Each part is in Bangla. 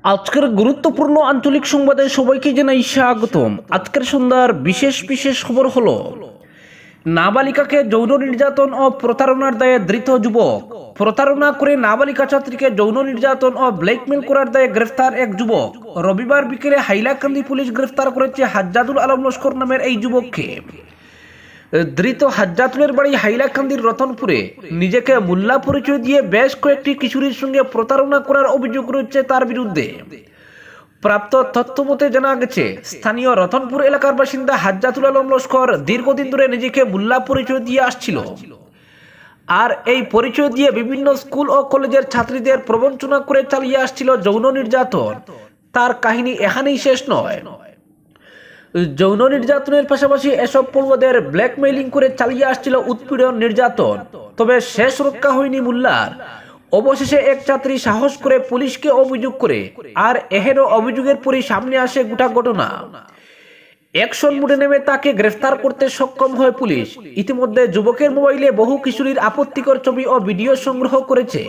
আজকের গুরুত্বপূর্ণ আঞ্চলিক সংবাদে সবাইকে জানাই স্বাগতম। আজকের সন্ধ্যার বিশেষ বিশেষ খবর হলো, নাবালিকাকে যৌন নির্যাতন ও প্রতারণার দায়ে ধৃত যুবক। প্রতারণা করে নাবালিকা ছাত্রীকে যৌন নির্যাতন ও ব্ল্যাকমেল করার দায়ে গ্রেফতার এক যুবক। রবিবার বিকেলে হাইলাকান্দি পুলিশ গ্রেফতার করেছে হাজ্জাতুল আলম লস্কর নামের এই যুবককে। ধৃত হাজ্জাতুলের বাড়ি হাইলাকান্দির রতনপুরে। নিজেকে মোল্লা পরিচয় দিয়ে বেশ কয়েকটি কিশোরীর সঙ্গে প্রতারণা করার অভিযোগ রয়েছে তার বিরুদ্ধে। প্রাপ্ত তথ্য মতে জানা গেছে, স্থানীয় রতনপুর এলাকার বাসিন্দা হাজ্জাতুল আলম লস্কর দীর্ঘদিন ধরে নিজেকে মোল্লা পরিচয় দিয়ে আসছিল, আর এই পরিচয় দিয়ে বিভিন্ন স্কুল ও কলেজের ছাত্রীদের প্রবঞ্চনা করে চালিয়ে আসছিল যৌন নির্যাতন। তার কাহিনী এখানেই শেষ নয়। যৌন নির্যাতনের পাশাপাশি এসব পড়ুয়াদের ব্ল্যাকমেইলিং করে চালিয়ে আসছিল উৎপীড়ন নির্যাতন। তবে শেষ রক্ষা হয়নি মোল্লার। অবশেষে এক ছাত্রী সাহস করে পুলিশকে অভিযোগ করে, আর এহেরও অভিযোগের পরই সামনে আসে গোটা ঘটনা। অ্যাকশন মোডে নেমে তাকে গ্রেফতার করতে সক্ষম হয় পুলিশ। ইতিমধ্যে যুবকের মোবাইলে বহু কিশোরীর আপত্তিকর ছবি ও ভিডিও সংগ্রহ করেছে।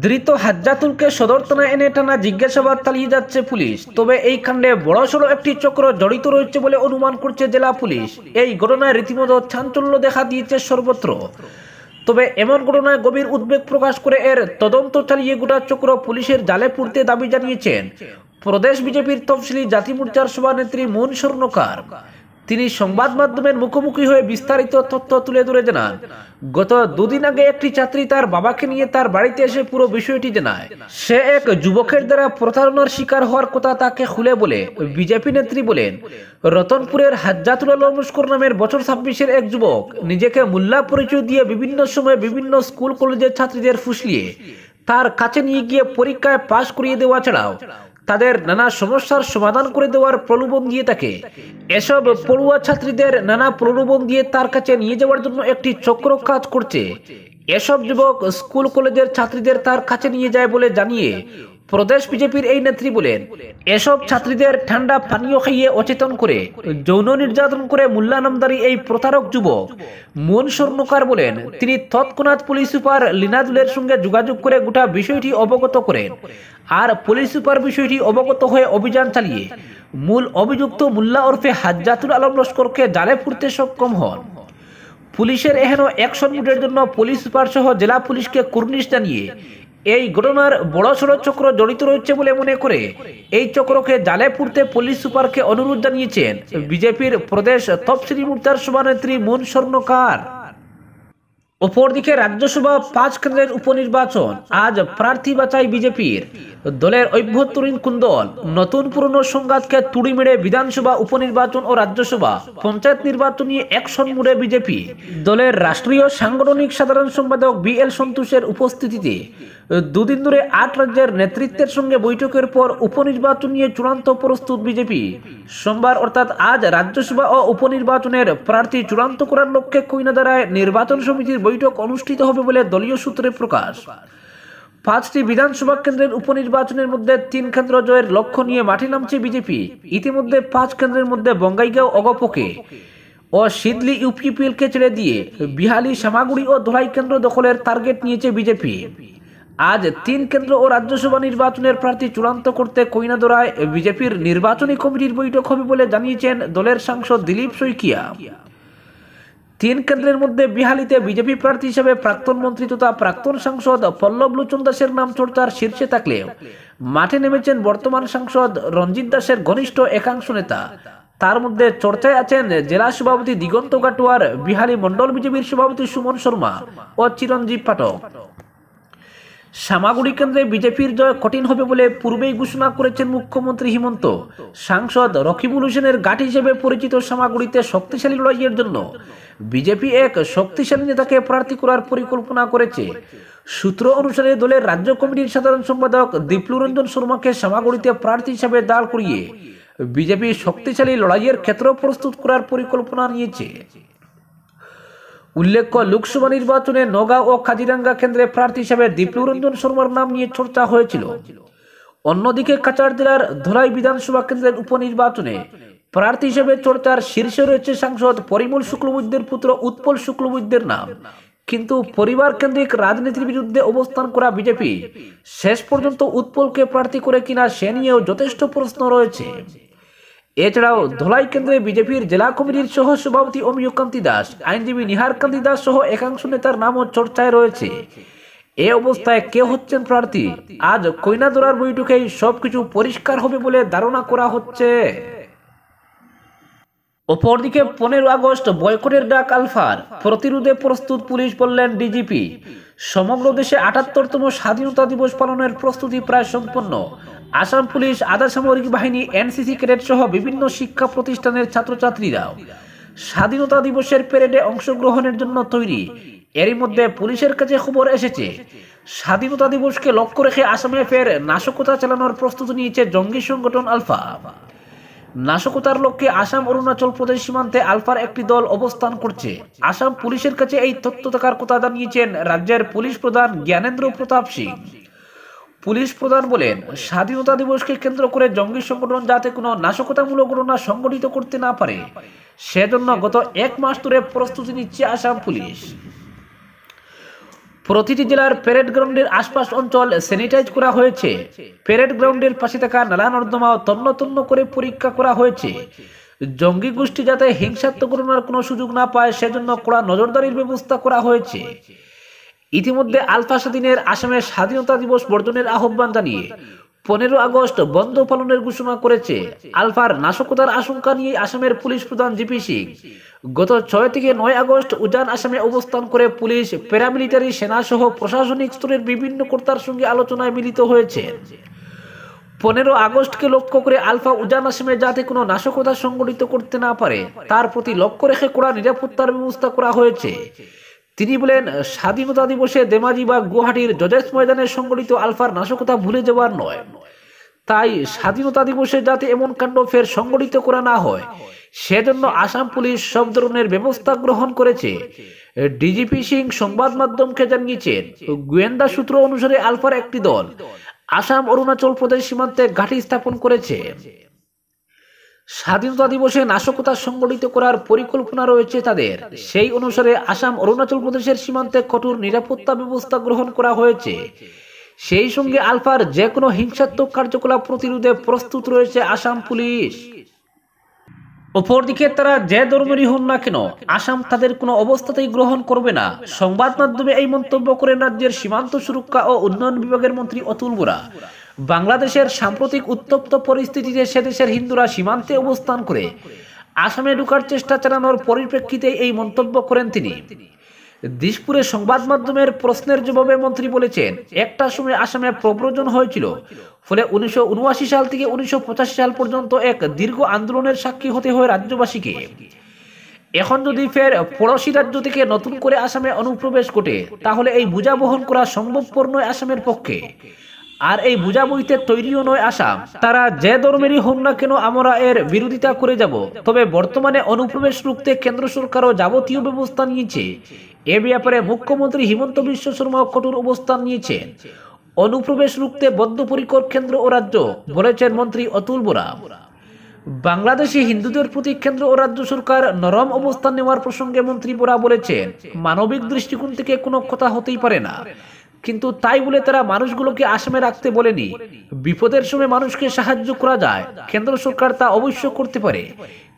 ধৃত হাজ্জাতুলকে সদর থানায় এনে টানা জিজ্ঞাসাবাদ চালিয়ে যাচ্ছে পুলিশ। তবে এই কাণ্ডে বড়সড় একটি চক্র জড়িত রয়েছে বলে অনুমান করছে জেলা পুলিশ। এই ঘটনায় রীতিমতো চাঞ্চল্য দেখা দিয়েছে সর্বত্র। তবে এমন ঘটনায় গভীর উদ্বেগ প্রকাশ করে এর তদন্ত চালিয়ে গোটা চক্র পুলিশের জালে পুরতে দাবি জানিয়েছেন প্রদেশ বিজেপির তফসিলি জাতি মোর্চার সভানেত্রী মুন স্বর্ণকার। তিনি সংবাদ মাধ্যমের মুখোমুখি হয়ে বিস্তারিত তথ্য তুলে ধরে জানান, গত দুদিন আগে একটি ছাত্রী তার বাবাকে নিয়ে তার বাড়িতে এসে পুরো বিষয়টি জানায়। সে এক যুবকের দ্বারা প্রতারণার শিকার হওয়ার কথা তাকে খুলে বলে। বিজেপি নেত্রী বলেন, রতনপুরের হাজ্জাতুল আলম লস্কর নামের বছর 26-এর এক যুবক নিজেকে মোল্লা পরিচয় দিয়ে বিভিন্ন সময় বিভিন্ন স্কুল কলেজের ছাত্রীদের ফুসলিয়ে তার কাছে নিয়ে গিয়ে পরীক্ষায় পাশ করিয়ে দেওয়া ছাড়াও তাদের নানা সমস্যার সমাধান করে দেওয়ার প্রলোভন দিয়ে থাকে। এসব পড়ুয়া ছাত্রীদের নানা প্রলোভন দিয়ে তার কাছে নিয়ে যাওয়ার জন্য একটি চক্র কাজ করছে। এসব যুবক স্কুল কলেজের ছাত্রীদের তার কাছে নিয়ে যায় বলে জানিয়ে প্রদেশ বিজেপির এই নেত্রী বলেন, এসব ছাত্রীদের ঠান্ডা পানীয় খাইয়ে অচেতন করে যৌন নির্যাতন করে মোল্লা নামদারি এই প্রতারক যুবক। মুন স্বর্ণকার বলেন, তিনি তৎক্ষণাৎ পুলিশ সুপার লিনাদুলের সঙ্গে যোগাযোগ করে গোটা বিষয়টি অবগত করেন। আর পুলিশ সুপার বিষয়টি অবগত হয়ে অভিযান চালিয়ে মূল অভিযুক্ত মোল্লা ওরফে হাজ্জাতুল আলম লস্করকে জালে পুরতে সক্ষম হন। পুলিশের এহেন অ্যাকশন মোডের জন্য পুলিশ সুপার সহ জেলা পুলিশকে কুর্নিশ জানিয়ে এই ঘটনার বড়সড় চক্র জড়িত রয়েছে বলে মনে করে এই চক্রকে জালে পুরতে পুলিশ সুপারকে অনুরোধ জানিয়েছেন বিজেপির প্রদেশ তফসিলি মোর্চার সভানেত্রী মুন স্বর্ণকার। অপরদিকে রাজ্যসভা 5 কেন্দ্রের উপনির্বাচন। আজ প্রার্থী বাছাই বিজেপির। দলের অভ্যন্তরীণ কুন্দল, নতুন পুরনো সংঘাতকে তুড়ি মেরে বিধানসভা উপনির্বাচন ও রাজ্যসভা পঞ্চায়েত নির্বাচন নিয়ে অ্যাকশন মোডে বিজেপি। দলের রাষ্ট্রীয় সাংগঠনিক সাধারণ সম্পাদক BL সন্তোষের উপস্থিতিতে দুদিন ধরে 8 রাজ্যের নেতৃত্বের সঙ্গে বৈঠকের পর উপনির্বাচন নিয়ে চূড়ান্ত প্রস্তুত বিজেপি। সোমবার অর্থাৎ আজ রাজ্যসভা ও উপনির্বাচনের প্রার্থী চূড়ান্ত করার লক্ষ্যে কইনাদারায় নির্বাচন সমিতির বৈঠক অনুষ্ঠিত হবে বলে দলীয় সূত্রে প্রকাশ। 5টি বিধানসভা কেন্দ্রের উপনির্বাচনের মধ্যে 3 কেন্দ্র জয়ের লক্ষ্য নিয়ে মাঠে নামছে বিজেপি। ইতিমধ্যে 5 কেন্দ্রের মধ্যে বঙ্গাইগাঁও, অগপোকে ও সিদলি ইউপিপিএলকে ছেড়ে দিয়ে বিহালি, সামাগুড়ি ও ধলাই কেন্দ্র দখলের টার্গেট নিয়েছে বিজেপি। আজ 3 কেন্দ্র ও রাজ্যসভা নির্বাচনের প্রার্থী চূড়ান্ত করতে কইনাদরায় বিজেপির নির্বাচনী কমিটির বৈঠক হবে বলে জানিয়েছেন দলের সাংসদ দিলীপ শইকিয়া। 3 কেন্দ্রের মধ্যে বিহালিতে বিজেপি প্রার্থী হিসেবে প্রাক্তন মন্ত্রী তথা প্রাক্তন সাংসদ পল্লব লোচন দাসের নাম চর্চার শীর্ষে থাকলেও মাঠে নেমেছেন বর্তমান সাংসদ রঞ্জিত দাসের ঘনিষ্ঠ একাংশ নেতা। তার মধ্যে চর্চায় আছেন জেলা সভাপতি দিগন্ত গাটোয়ার, বিহালি মন্ডল বিজেপির সভাপতি সুমন শর্মা ও চিরঞ্জীব পাঠক। সামাগুড়ি কেন্দ্রে বিজেপির জয় কঠিন হবে বলে পূর্বেই ঘোষণা করেছেন মুখ্যমন্ত্রী হিমন্ত। সাংসদ রকিবুল হোসেনের ঘাঁটি হিসেবে পরিচিত সামাগুড়িতে শক্তিশালী লড়াইয়ের জন্য বিজেপি এক শক্তিশালী নেতাকে প্রার্থী করার পরিকল্পনা করেছে। সূত্র অনুসারে দলের রাজ্য কমিটির সাধারণ সম্পাদক দীপ্লু রঞ্জন শর্মাকে সামাগুড়িতে প্রার্থী হিসেবে দাঁড় করিয়ে বিজেপি শক্তিশালী লড়াইয়ের ক্ষেত্র প্রস্তুত করার পরিকল্পনা নিয়েছে। উল্লেখ্য, লোকসভা নির্বাচনে নগাঁও ও কাজিরাঙ্গা কেন্দ্রে প্রার্থী হিসেবে দীপ্লু রঞ্জন শর্মার নাম নিয়ে চর্চা হয়েছিল। অন্যদিকে কাছাড় জেলার ধলাই বিধানসভা কেন্দ্রের উপনির্বাচনে প্রার্থী হিসেবে চর্চার শীর্ষে রয়েছে সাংসদ পরিমল শুক্লবৈদ্যের পুত্র উৎপল শুক্লবৈদ্যের নাম। কিন্তু পরিবার কেন্দ্রিক রাজনীতির বিরুদ্ধে অবস্থান করা বিজেপি শেষ পর্যন্ত উৎপলকে প্রার্থী করে কিনা সে নিয়েও যথেষ্ট প্রশ্ন রয়েছে। এছাড়াও ধলাই কেন্দ্রে বিজেপির জেলা কমিটির সহ সভাপতি অমিয় কান্তি দাস, আইনজীবী নিহার কান্তি দাস সহ একাংশ নেতার নামও চর্চায় রয়েছে। এ অবস্থায় কে হচ্ছেন প্রার্থী, আজ কইনাদোরার বৈঠকেই সবকিছু পরিষ্কার হবে বলে ধারণা করা হচ্ছে। অপরদিকে 15 আগস্ট বয়কটের ডাক আলফার, প্রতিরোধে প্রস্তুত পুলিশ বললেন ডিজিপি। সমগ্র দেশে 78তম স্বাধীনতা দিবস পালনের প্রস্তুতি প্রায় সম্পন্ন। আসাম পুলিশ, আধা সামরিক বাহিনী, এনসিসি ক্যাডেট সহ বিভিন্ন শিক্ষা প্রতিষ্ঠানের ছাত্রছাত্রীরাও স্বাধীনতা দিবসের প্যারেডে অংশগ্রহণের জন্য তৈরি। এরই মধ্যে পুলিশের কাছে খবর এসেছে, স্বাধীনতা দিবসকে লক্ষ্য রেখে আসামে ফের নাশকতা চালানোর প্রস্তুতি নিয়েছে জঙ্গি সংগঠন আলফা। নাশকতার লক্ষ্যে আসাম অরুণাচল প্রদেশ সীমান্তে আলফার একটি দল অবস্থান করছে। আসাম পুলিশের কাছে এই তথ্য থাকার কথা জানিয়েছেন রাজ্যের পুলিশ প্রধান জ্ঞানেন্দ্র প্রতাপ সিং। পুলিশ প্রধান বলেন, স্বাধীনতা দিবসকে কেন্দ্র করে জঙ্গি সংগঠন যাতে কোনো নাশকতামূলক ঘটনা সংগঠিত করতে না পারে সেজন্য গত 1 মাস ধরে প্রস্তুতি নিচ্ছে আসাম পুলিশ। প্রতিটি জেলার প্যারেড গ্রাউন্ডের আশপাশ অঞ্চল স্যানিটাইজ করা হয়েছে। প্যারেড গ্রাউন্ডের পাশে থাকা নালা নর্দমাও তন্ন তন্ন করে পরীক্ষা করা হয়েছে। জঙ্গি গোষ্ঠী যাতে হিংসাত্মক ঘটনার কোনো সুযোগ না পায় সেজন্য কড়া নজরদারির ব্যবস্থা করা হয়েছে। ইতিমধ্যে আলফা স্বাধীনের আসামে স্বাধীনতা দিবস বর্জনের আহ্বান জানিয়ে 15 আগস্ট বন্ধ পালনের ঘোষণা করেছে। আলফার নাশকতার আশঙ্কা নিয়ে আসামের পুলিশ প্রধান জিপি সিং গত 6 থেকে 9 আগস্ট উজান আসামে অবস্থান করে পুলিশ, প্যারামিলিটারি, সেনা সহ প্রশাসনিক স্তরের বিভিন্ন কর্তার সঙ্গে আলোচনায় মিলিত হয়েছে। 15 আগস্টকে লক্ষ্য করে আলফা উজান আসামে যাতে কোনো নাশকতা সংগঠিত করতে না পারে তার প্রতি লক্ষ্য রেখে কড়া নিরাপত্তার ব্যবস্থা করা হয়েছে। তিনি বলেন, স্বাধীনতা দিবসে ধেমাজি বা গুয়াহাটির জজেস ময়দানে সংগঠিত আলফার নাশকতা ভুলে যাওয়ার নয়। তাই স্বাধীনতা দিবসে যাতে এমন কাণ্ড ফের সংগঠিত করা না হয় সেজন্য আসাম পুলিশ সব ধরনের ব্যবস্থা গ্রহণ করেছে। ডিজিপি সিং সংবাদ মাধ্যমকে জানিয়েছেন, গোয়েন্দা সূত্র অনুসারে আলফার একটি দল আসাম অরুণাচল প্রদেশ সীমান্তে ঘাঁটি স্থাপন করেছে। স্বাধীনতা দিবসে নাশকতা সংগঠিত করার পরিকল্পনা রয়েছে তাদের। সেই অনুসারে আসাম অরুণাচল প্রদেশের সীমান্তে কঠোর নিরাপত্তা ব্যবস্থা গ্রহণ করা হয়েছে। সেই সঙ্গে আলফার যে কোনো হিংসাত্মক কার্যকলাপ প্রতিরোধে প্রস্তুত রয়েছে আসাম পুলিশ। অপরদিকে তারা যে ধর্মেরই হন না কেন আসাম তাদের কোনো অবস্থাতেই গ্রহণ করবে না। সংবাদ মাধ্যমে এই মন্তব্য করেন রাজ্যের সীমান্ত সুরক্ষা ও উন্নয়ন বিভাগের মন্ত্রী অতুল বোরা। বাংলাদেশের সাম্প্রতিক উত্তপ্ত পরিস্থিতিতে সে দেশের হিন্দুরা সীমান্তে অবস্থান করে আসামে ঢোকার চেষ্টা চালানোর পরিপ্রেক্ষিতে এই মন্তব্য করেন তিনি। দিশপুরে সংবাদ মাধ্যমের প্রশ্নের জবাবে মন্ত্রী বলেছেন, একটা সময় আসামে প্রব্রজন হয়েছিল, ফলে 1979 সাল থেকে 1985 সাল পর্যন্ত এক দীর্ঘ আন্দোলনের সাক্ষী হতে হয় রাজ্যবাসীকে। এখন যদি ফের পড়োশি রাজ্য থেকে নতুন করে আসামে অনুপ্রবেশ ঘটে তাহলে এই বোঝা বহন করা সম্ভবপর নয় আসামের পক্ষে। আর এই বোঝা বইতে তৈরিও নয় আসাম। তারা যে ধর্মেরই হোক না কেন আমরা এর বিরোধিতা করে যাব। তবে বর্তমানে অনুপ্রবেশ রুখতে কেন্দ্র সরকারও যাবতীয় ব্যবস্থা নিয়েছে। এ ব্যাপারে মুখ্যমন্ত্রী হিমন্ত বিশ্ব শর্মা কঠোর অবস্থান নিয়েছেন। অনুপ্রবেশ রুখতে বদ্ধপরিকর কেন্দ্র ও রাজ্য, বলেছেন মন্ত্রী অতুল বোরা। বাংলাদেশে হিন্দুদের প্রতি কেন্দ্র ও রাজ্য সরকার নরম অবস্থান নেওয়ার প্রসঙ্গে মন্ত্রী বোরা বলেছেন, মানবিক দৃষ্টিকোণ থেকে কোনো কথা হতেই পারে না, কিন্তু তাই বলে তারা মানুষগুলোকে আসামে রাখতে বলেনি। বিপদের সময় মানুষকে সাহায্য করা যায়, কেন্দ্র সরকার তা অবশ্য করতে পারে,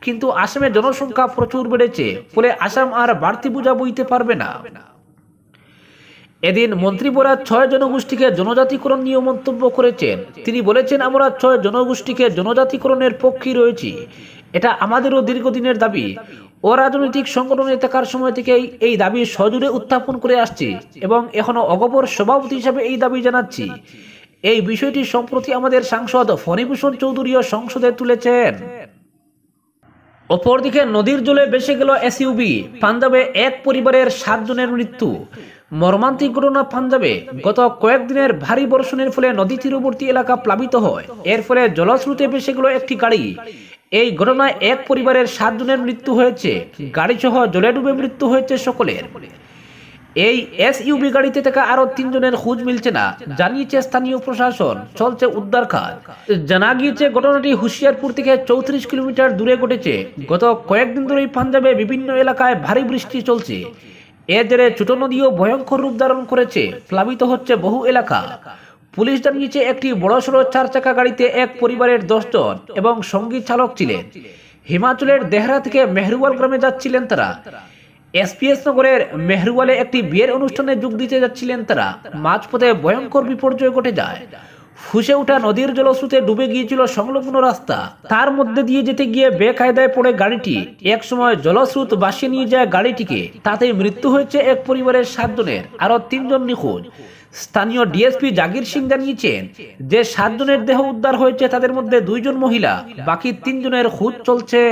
কিন্তু আসামে জনসংখ্যা প্রচুর বেড়েছে, ফলে আসাম আর বাড়তি বোঝা বইতে পারবে না। এদিন মন্ত্রী বোরা 6 জনগোষ্ঠীকে জনজাতিকরণ নিয়ে মন্তব্য করেছেন। তিনি বলেছেন, আমরা 6 জনগোষ্ঠীকে জনজাতিকরণের পক্ষে রয়েছি। এটা আমাদেরও দীর্ঘদিনের দাবি। অরাজনৈতিক সংগঠনে থাকার সময় থেকেই এই দাবি সজোরে উত্থাপন করে আসছি এবং এখনো অগপর সভাপতি হিসাবে এই দাবি জানাচ্ছি। এই বিষয়টি সম্প্রতি আমাদের সাংসদ ফণীভূষণ চৌধুরীও সংসদে তুলেছেন। অপরদিকে নদীর জলে ভেসে গেল এসইউভি, পাঞ্জাবে এক পরিবারের 7 জনের মৃত্যু। মর্মান্তিক ঘটনা পাঞ্জাবে গত কয়েকদিনের ভারী বর্ষণের ফলে নদী তীরবর্তী এলাকা প্লাবিত হয়। এর ফলে জলস্রোতে ভেসে গেল একটি গাড়ি। এই ঘটনায় এক পরিবারের 7 জনের মৃত্যু হয়েছে। গাড়ি সহ জলে ডুবে মৃত্যু হয়েছে সকলের। এই এসইউভি গাড়িতে থাকা আরো 3 জনের খোঁজ মিলছে না, জানিয়েছে স্থানীয় প্রশাসন। চলছে উদ্ধার কাজ। জানা গিয়েছে ঘটনাটি হুশিয়ারপুর থেকে 34 কিলোমিটার দূরে ঘটেছে। গত কয়েকদিন ধরেই পাঞ্জাবে বিভিন্ন এলাকায় ভারী বৃষ্টি চলছে। এর জেরে ছোট নদীও ভয়ঙ্কর রূপ ধারণ করেছে, প্লাবিত হচ্ছে বহু এলাকা। পুলিশ জানিয়েছে একটি বড়সড় 4 চাকা গাড়িতে এক পরিবারের 10 জন এবং সঙ্গী চালক ছিলেন। হিমাচলের দেহরা থেকে মেহরুয়াল গ্রামে যাচ্ছিলেন তারা। এসপিএস নগরের মেহরুয়ালে একটি বিয়ের অনুষ্ঠানে যোগ দিতে যাচ্ছিলেন তারা। মাঝপথে ভয়ঙ্কর বিপর্যয় ঘটে যায়। ফুসে ওঠা নদীর জলস্রোতে ডুবে গিয়েছিল সংলগ্ন রাস্তা। তার মধ্যে দিয়ে যেতে গিয়ে বেকায়দায় পড়ে গাড়িটি। এক সময় জলস্রোত ভাসিয়ে নিয়ে যায় গাড়িটিকে। তাতেই মৃত্যু হয়েছে এক পরিবারের 7 জনের, আরো 3 জন নিখোঁজ। স্থানীয় ডিএসপি জাগির সিং জানিয়েছেন যে 7 জনের দেহ উদ্ধার হয়েছে, তাদের মধ্যে 2 জন মহিলা, বাকি 3 জনের খোঁজ চলছে।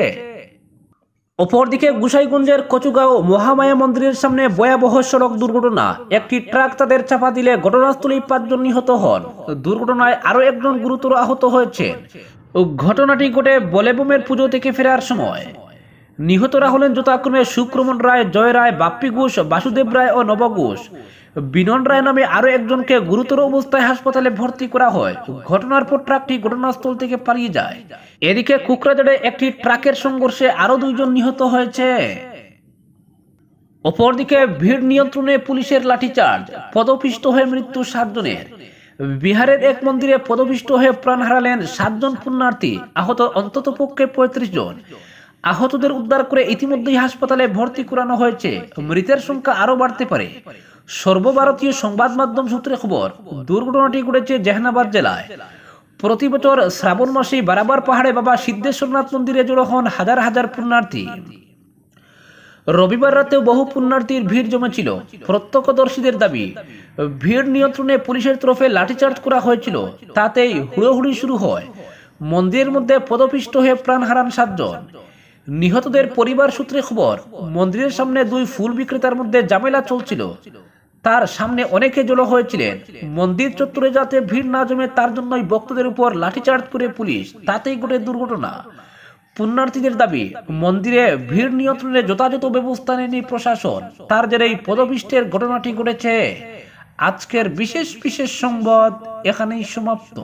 অপরদিকে গোসাইগঞ্জের কচুগাঁও মহামায়া মন্দিরের সামনে ভয়াবহ সড়ক দুর্ঘটনা। একটি ট্রাক তাদের চাপা দিলে ঘটনাস্থলেই 5 জন নিহত হন। দুর্ঘটনায় আরো 1 জন গুরুতর আহত হয়েছেন। ঘটনাটি ঘটে বলেবমের পুজো থেকে ফেরার সময়। নিহতরা হলেন যথাক্রমে সুক্রমণ রায়, জয় রায়, বাপ্পি ঘোষ, বাসুদেব রায় ও নব ঘোষ। বিনন রায় নামে আরো একজনকে গুরুতর অবস্থায় হাসপাতালে ভর্তি করা হয়। ঘটনার পর ট্রাকটি ঘটনাস্থল থেকে পালিয়ে যায়। এদিকে কুকরাঝাড়ে একটি ট্রাকের সংঘর্ষে আরো 2 জন নিহত হয়েছে। অপরদিকে ভিড় নিয়ন্ত্রণে পুলিশের লাঠিচার্জ, পদপিষ্ট হয়ে মৃত্যু 7 জনের। বিহারের এক মন্দিরে পদপিষ্ট হয়ে প্রাণ হারালেন 7 জন পুণ্যার্থী, আহত অন্ততপক্ষে 35 জন। আহতদের উদ্ধার করে ইতিমধ্যেই হাসপাতালে ভর্তি করানো হয়েছে। মৃতের সংখ্যা আরো বাড়তে পারে। সর্বভারতীয় সংবাদ মাধ্যম সূত্রে খবর, দুর্ঘটনাটি ঘটেছে জেহানাবাদ জেলায়। প্রতি বছর শ্রাবণ মাসে বারাবার পাহাড়ে বাবা সিদ্ধেশ্বরনাথ মন্দিরে জড়ো হন হাজার হাজার পুণ্যার্থী। রবিবার রাতেও বহু পুণ্যার্থীর ভিড় জমেছিল। প্রত্যক্ষদর্শীদের দাবি, ভিড় নিয়ন্ত্রণে পুলিশের তরফে লাঠিচার্জ করা হয়েছিল। তাতেই হুড়োহুড়ি শুরু হয়। মন্দিরের মধ্যে পদপিষ্ট হয়ে প্রাণ হারান 7 জন। নিহতদের পরিবার সূত্রে খবর, মন্দিরের সামনে 2 ফুল বিক্রেতার মধ্যে ঝামেলা চলছিল। তার সামনে অনেকে জড়ো হয়েছিলেন। মন্দির চত্বরে যাতে ভিড় না জমে তার জন্যই ভক্তদের উপর লাঠিচার্জ করে পুলিশ। তাতেই ঘটে দুর্ঘটনা। পুণ্যার্থীদের দাবি, মন্দিরে ভিড় নিয়ন্ত্রণে যথাযথ ব্যবস্থা নেয়নি প্রশাসন। তার জেরেই পদপিষ্টের ঘটনাটি ঘটেছে। আজকের বিশেষ সংবাদ এখানেই সমাপ্ত।